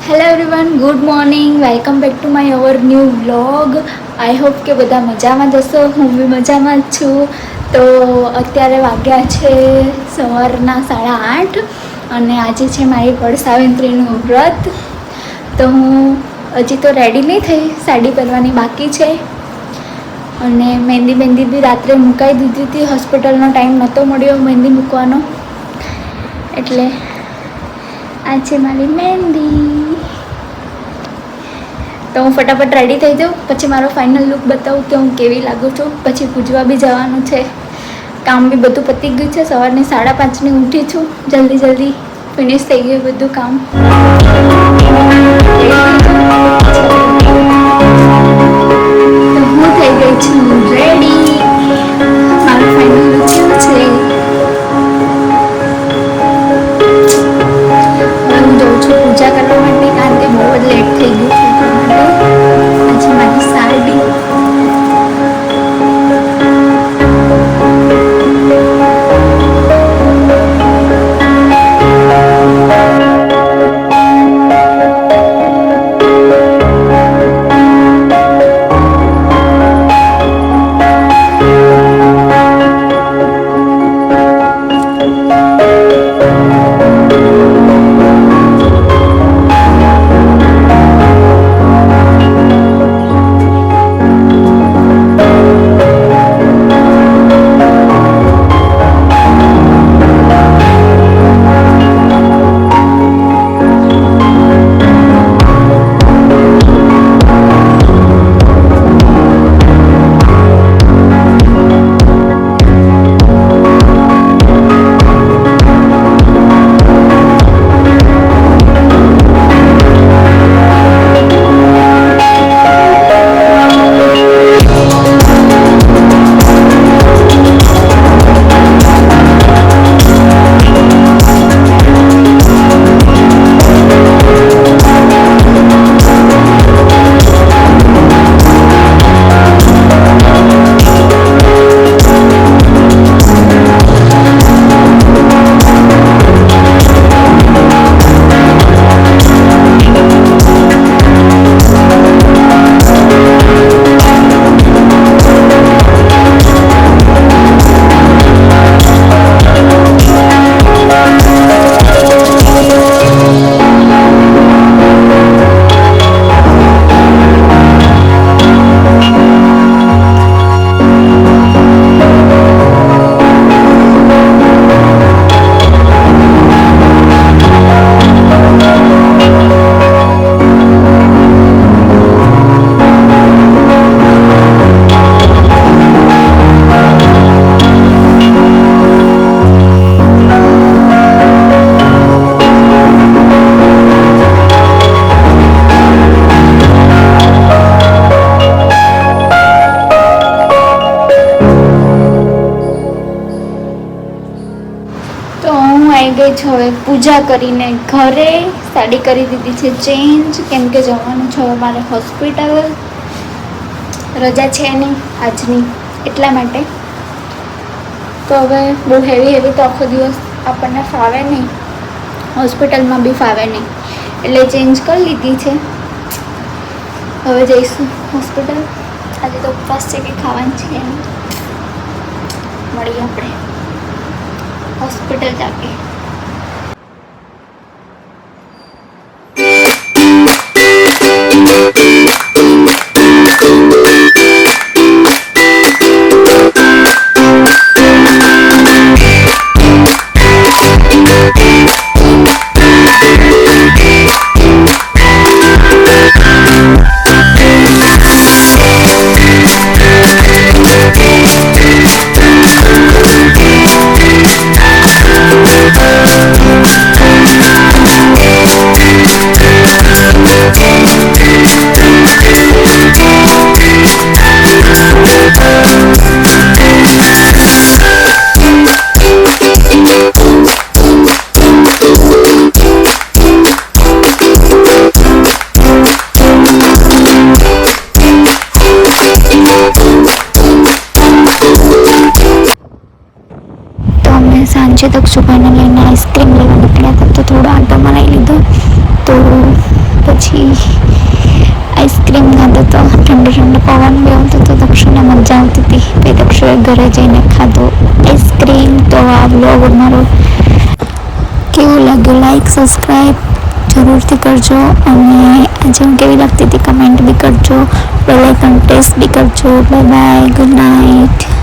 Hello everyone, good morning. Welcome back to my our new vlog. I hope કે બધા મજામાં જશો. હું બી મજામાં જ છું. તો અત્યારે વાગ્યા છે સવારના 8:30 અને આજે છે મારી વડસાવિત્રીનું વ્રત. તો હું હજી તો રેડી નહીં થઈ, સાડી પહેરવાની બાકી છે અને મહેંદી બી રાત્રે મુકાઈ દીધી હતી. હોસ્પિટલનો ટાઈમ નહોતો મળ્યો મહેંદી મૂકવાનો, એટલે આ છે મારી મહેંદી. તો હું ફટાફટ રેડી થઈ જાઉં, પછી મારો ફાઇનલ લુક બતાવું કે હું કેવી લાગું છું. પછી પૂજવા બી જવાનું છે, કામ બી બધું પતી ગયું છે. સવારની 5:30ની ઉઠી છું, જલ્દી ફિનિશ થઈ ગયું બધું કામ. તો હું થઈ ગઈ છું રેડી. મારું ફાઇનલ લુક કેવું છે? હું જાઉં છું પૂજા કરવા માટે, કારણ કે બહુ જ લેટ થઈ ગયું છે. આજે મારી સાડી ગઈ છું. હવે પૂજા કરીને ઘરે સાડી કરી દીધી છે ચેન્જ, કેમ કે જવાનું છે હવે મારે હોસ્પિટલ. રજા છે નહીં આજની, એટલા માટે. તો હવે બહુ હેવી તો આખો દિવસ આપણને ફાવે નહીં, હોસ્પિટલમાં બી ફાવે નહીં, એટલે ચેન્જ કરી લીધી છે. હવે જઈશું હોસ્પિટલ. આજે તો ઉપવાસ છે કે ખાવાનું છે એમ. મળીએ આપણે હોસ્પિટલ જાકે. સાંજે દક્ષુભાઈને લઈને આઈસ્ક્રીમ લેવા નીકળ્યા હતા, તો થોડો આંટો મરાવી લીધો. તો પછી આઈસ્ક્રીમ ખાધો તો ઠંડો ઠંડો પવન બી આવતો તો દક્ષુને મજા આવતી હતી. પછી દક્ષુએ ઘરે જઈને ખાધો આઈસ્ક્રીમ. તો આ વ્લોગ અમારો કેવો લાગ્યો લાઈક સબસ્ક્રાઈબ જરૂરથી કરજો અને આજે હું કેવી લાગતી હતી કમેન્ટ બી કરજો. બેલ આઇકન પ્રેસ બી કરજો. Bye bye, good night.